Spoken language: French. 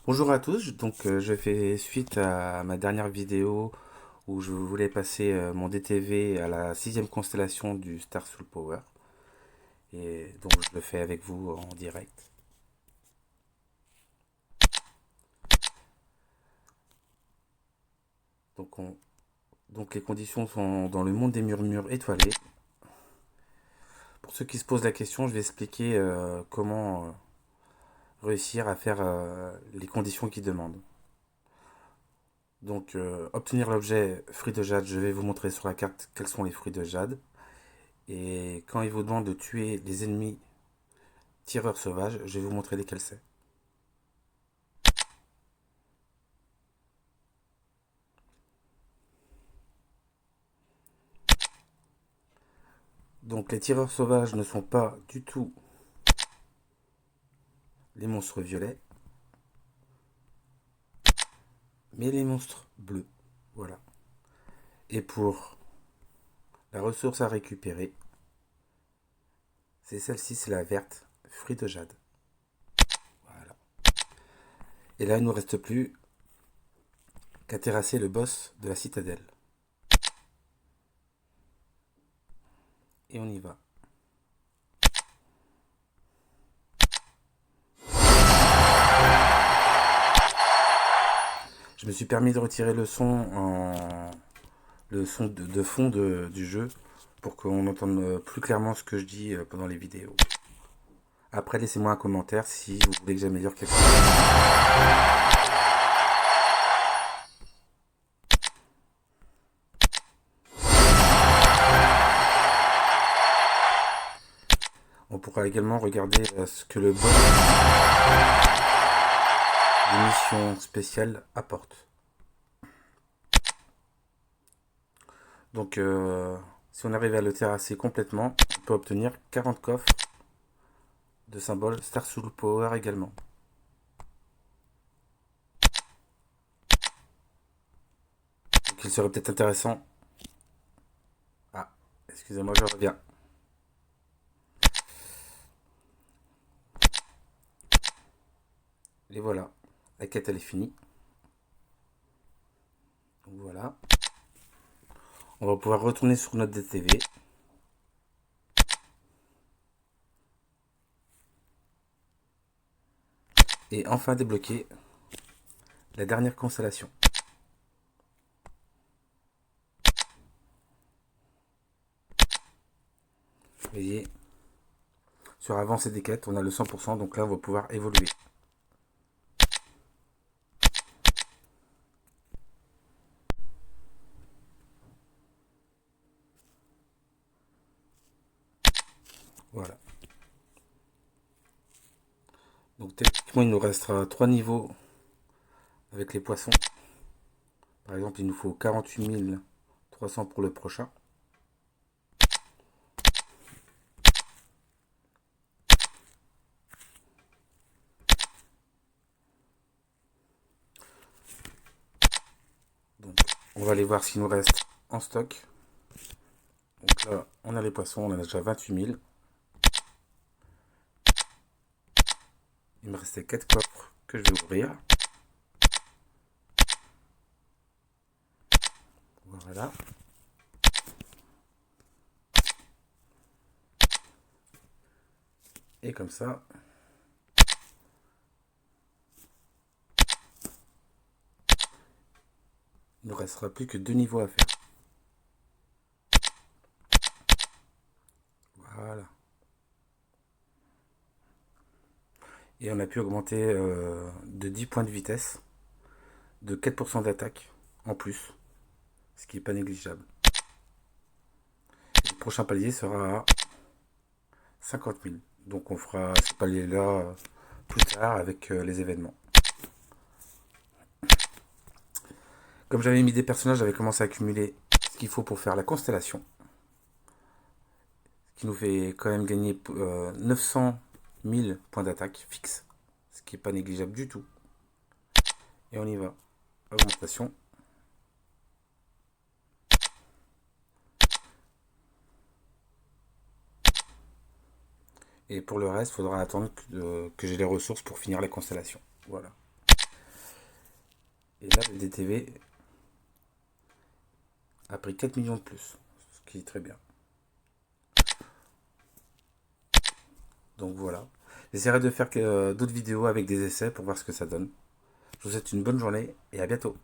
Bonjour à tous, je fais suite à ma dernière vidéo où je voulais passer mon DTV à la sixième constellation du Star Soul Power et donc je le fais avec vous en direct. Donc, on- donc les conditions sont dans le monde des murmures étoilés. Pour ceux qui se posent la question, je vais expliquer comment réussir à faire les conditions qu'ils demandent. Obtenir l'objet fruit de jade, je vais vous montrer sur la carte quels sont les fruits de jade. Et quand il vous demande de tuer les ennemis tireurs sauvages, je vais vous montrer lesquels c'est. Donc les tireurs sauvages ne sont pas du tout les monstres violets, mais les monstres bleus. Voilà. Et pour la ressource à récupérer, c'est celle-ci, c'est la verte, fruit de jade. Voilà. Et là, il ne nous reste plus qu'à terrasser le boss de la citadelle. Et on y va. Je me suis permis de retirer le son de fond du jeu pour qu'on entende plus clairement ce que je dis pendant les vidéos. Après, laissez-moi un commentaire si vous voulez que j'améliore quelque chose. On pourra également regarder ce que le boss des missions spéciales apporte. Donc, si on arrive à le terrasser complètement, on peut obtenir 40 coffres de symboles Star Soul Power également. Donc, il serait peut-être intéressant. Ah, excusez-moi, je reviens. Et voilà, la quête elle est finie. Donc voilà. On va pouvoir retourner sur notre DTV. Et enfin débloquer la dernière constellation. Vous voyez, sur avance et des quêtes, on a le 100%, donc là on va pouvoir évoluer. Voilà. Donc techniquement il nous restera 3 niveaux avec les poissons. Par exemple, il nous faut 48 300 pour le prochain. Donc, on va aller voir ce qu'il nous reste en stock. Donc là, on a les poissons, on en a déjà 28 000. Il me restait 4 coffres que je vais ouvrir. Voilà. Et comme ça, il ne restera plus que 2 niveaux à faire. Voilà. Et on a pu augmenter de 10 points de vitesse, de 4% d'attaque en plus, ce qui n'est pas négligeable. Et le prochain palier sera à 50 000. Donc on fera ce palier-là plus tard avec les événements. Comme j'avais mis des personnages, j'avais commencé à accumuler ce qu'il faut pour faire la constellation. Ce qui nous fait quand même gagner 900 000 points d'attaque fixe. Ce qui n'est pas négligeable du tout. Et on y va. Augmentation. Et pour le reste, il faudra attendre que j'ai les ressources pour finir la constellation. Voilà. Et là, le DTV a pris 4 millions de plus, ce qui est très bien. Donc voilà. J'essaierai de faire d'autres vidéos avec des essais pour voir ce que ça donne. Je vous souhaite une bonne journée et à bientôt.